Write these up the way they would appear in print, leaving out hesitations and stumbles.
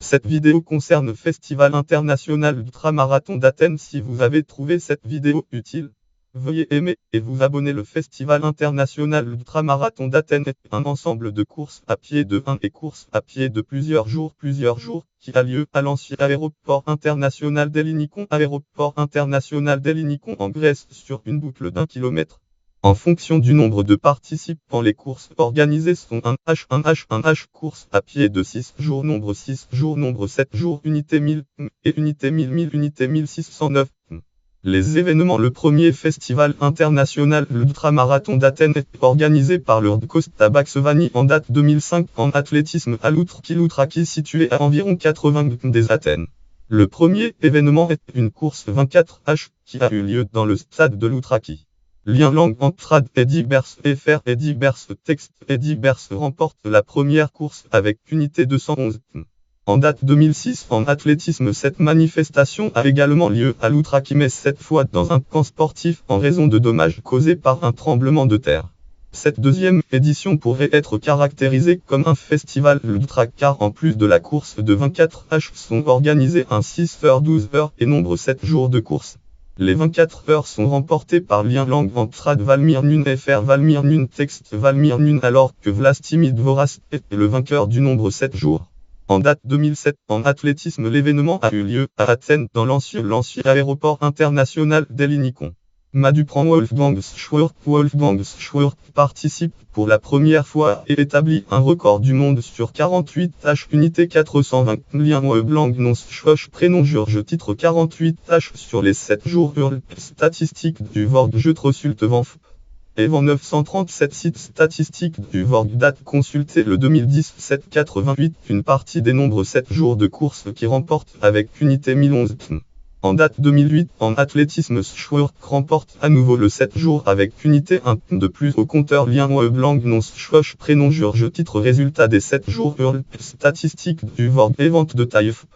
Cette vidéo concerne Festival international d'ultramarathon d'Athènes. Si vous avez trouvé cette vidéo utile, veuillez aimer et vous abonner. Le Festival international d'ultramarathon d'Athènes est un ensemble de courses à pied de 1 et courses à pied de plusieurs jours, qui a lieu à l'ancien aéroport international d'Ellinikon, en Grèce, sur une boucle d'1 km. En fonction du nombre de participants, les courses organisées sont 1H course à pied de 6 jours, nombre 6 jours, nombre 7 jours, unité 1000 et unité 1000, unité 1609. Les événements. Le premier festival international d'ultramarathon d'Athènes est organisé par le Costa Baksevani en date 2005 en athlétisme à Loutraki, situé à environ 80 des Athènes. Le premier événement est une course 24H qui a eu lieu dans le stade de Loutraki. Lien langue entre et divers FR et divers textes et divers remporte la première course avec unité 211. En date 2006 en athlétisme, cette manifestation a également lieu à Loutraki, mais cette fois dans un camp sportif en raison de dommages causés par un tremblement de terre. Cette deuxième édition pourrait être caractérisée comme un festival ultra car en plus de la course de 24H sont organisés un 6h, 12h et nombre 7 jours de course. Les 24 heures sont remportées par lien langue entre Valmir Nun FR Valmir Nun texte Valmir Nun, alors que Vlastimir Dvoras est le vainqueur du nombre 7 jours. En date 2007 en athlétisme, l'événement a eu lieu à Athènes dans l'ancien aéroport international d'Ellinikon. Madupran Wolfgang Schwirth participe pour la première fois et établit un record du monde sur 48H unité 420. Lien blanc non schwoch prénom Georges titre 48H sur les 7 jours. Statistiques du Vorg Jetrosultevanf. Evan 937 sites statistiques du Vorg date consulté le 2017 88. Une partie des nombres 7 jours de course qui remporte avec unité 1011. En date 2008, en athlétisme, Schwirth remporte à nouveau le 7 jours avec unité 1 de plus au compteur. Lien blanc non schwoch prénom Georges titre résultat des 7 jours. Statistiques du Vorg Event de Taïf.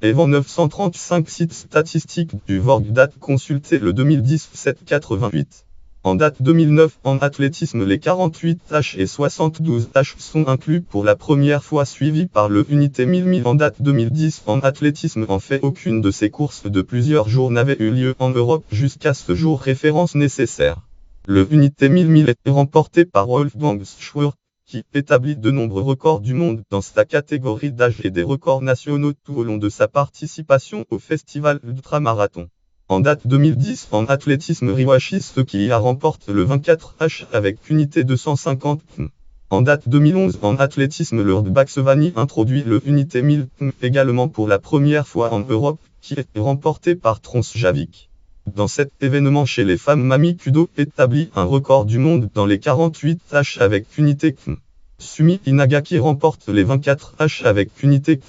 Evan 935 sites statistiques du Vorg date consulté le 2017 88. En date 2009, en athlétisme, les 48H et 72H sont inclus pour la première fois, suivis par le unité 1000. En date 2010, en athlétisme, en fait, aucune de ces courses de plusieurs jours n'avait eu lieu en Europe jusqu'à ce jour, référence nécessaire. Le unité 1000 est remporté par Wolfgang Schwirth, qui établit de nombreux records du monde dans sa catégorie d'âge et des records nationaux tout au long de sa participation au festival ultramarathon. En date 2010, en athlétisme, Riwachis qui a remporte le 24H avec unité 250. En date 2011, en athlétisme, Lord Baksevani introduit le unité 1000 également pour la première fois en Europe, qui est remporté par Tronsjavik. Dans cet événement chez les femmes, Mami Kudo établit un record du monde dans les 48H avec unité. Sumi Inagaki remporte les 24H avec unité.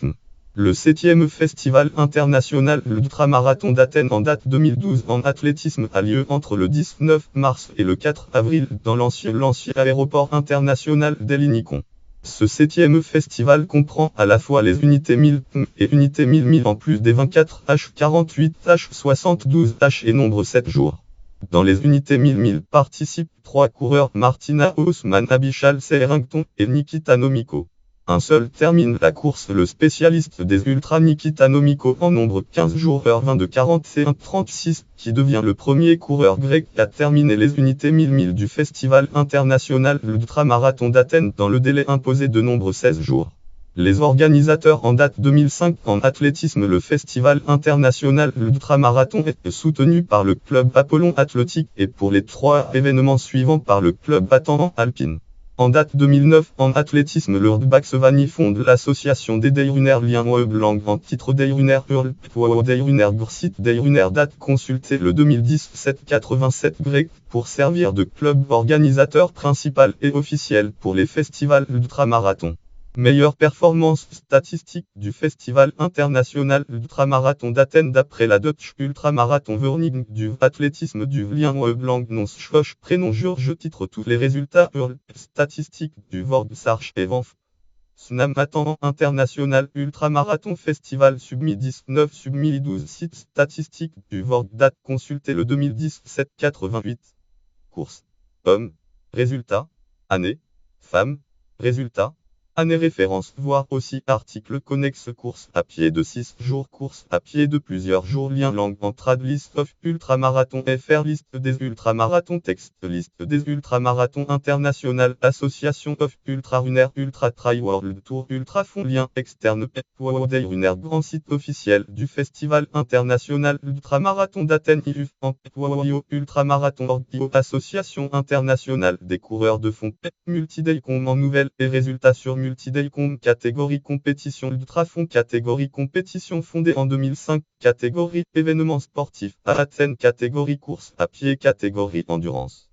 Le 7e Festival international d'ultramarathon d'Athènes en date 2012 en athlétisme a lieu entre le 19 mars et le 4 avril dans l'ancien aéroport international d'Ellinikon. Ce 7e festival comprend à la fois les unités 1000 et unités 1000 en plus des 24H, 48H, 72H et nombre 7 jours. Dans les unités 1000 participent 3 coureurs: Martina Haussmann, Abichal Serrington et Nikita Nomiko. Un seul termine la course, le spécialiste des ultras Nikita Nomiko en nombre 15 jours h 22 41-36, qui devient le premier coureur grec à terminer les unités 1000 du Festival international d'ultramarathon d'Athènes dans le délai imposé de nombre 16 jours. Les organisateurs en date 2005 en athlétisme, le Festival international d'ultramarathon est soutenu par le club Apollon Athlétique et pour les 3 événements suivants par le club Attendant Alpine. En date 2009, en athlétisme, Lord Baksevani fonde l'association des Deiruner Lien blanc en titre Deiruner Hurl, Deiruner Gursit Deiruner date consulté le 2017 87 grec, pour servir de club organisateur principal et officiel pour les festivals d'ultramarathon. Meilleure performance statistique du Festival international d'ultramarathon d'Athènes d'après la Dutch Ultramarathon Vereniging du athlétisme du Lien blanc non schwoch prénom Georges titre tous les résultats statistiques du Vorg Sarch et Vanf. Snam attendant international ultramarathon festival submi 19 submi 12 sites statistiques du Vorg date consulté le 2017 88. Course. Hommes. Résultats. Année. Femmes. Résultats. Année référence, voir aussi article connexe course à pied de 6 jours, course à pied de plusieurs jours, lien langue en trad, list of ultramarathon FR, liste des ultramarathons, texte, liste des ultramarathons international, association of ultra runner, ultra trail world tour, ultra fond, lien externe, Day runner, grand site officiel du festival international ultramarathon d'Athènes, IUF, en ultramarathon Orgio, association internationale des coureurs de fond, multidaycom en nouvelle et résultats sur Multidaycom, catégorie compétition ultrafond, catégorie compétition fondée en 2005, catégorie événements sportifs à Athènes, catégorie course à pied, catégorie endurance.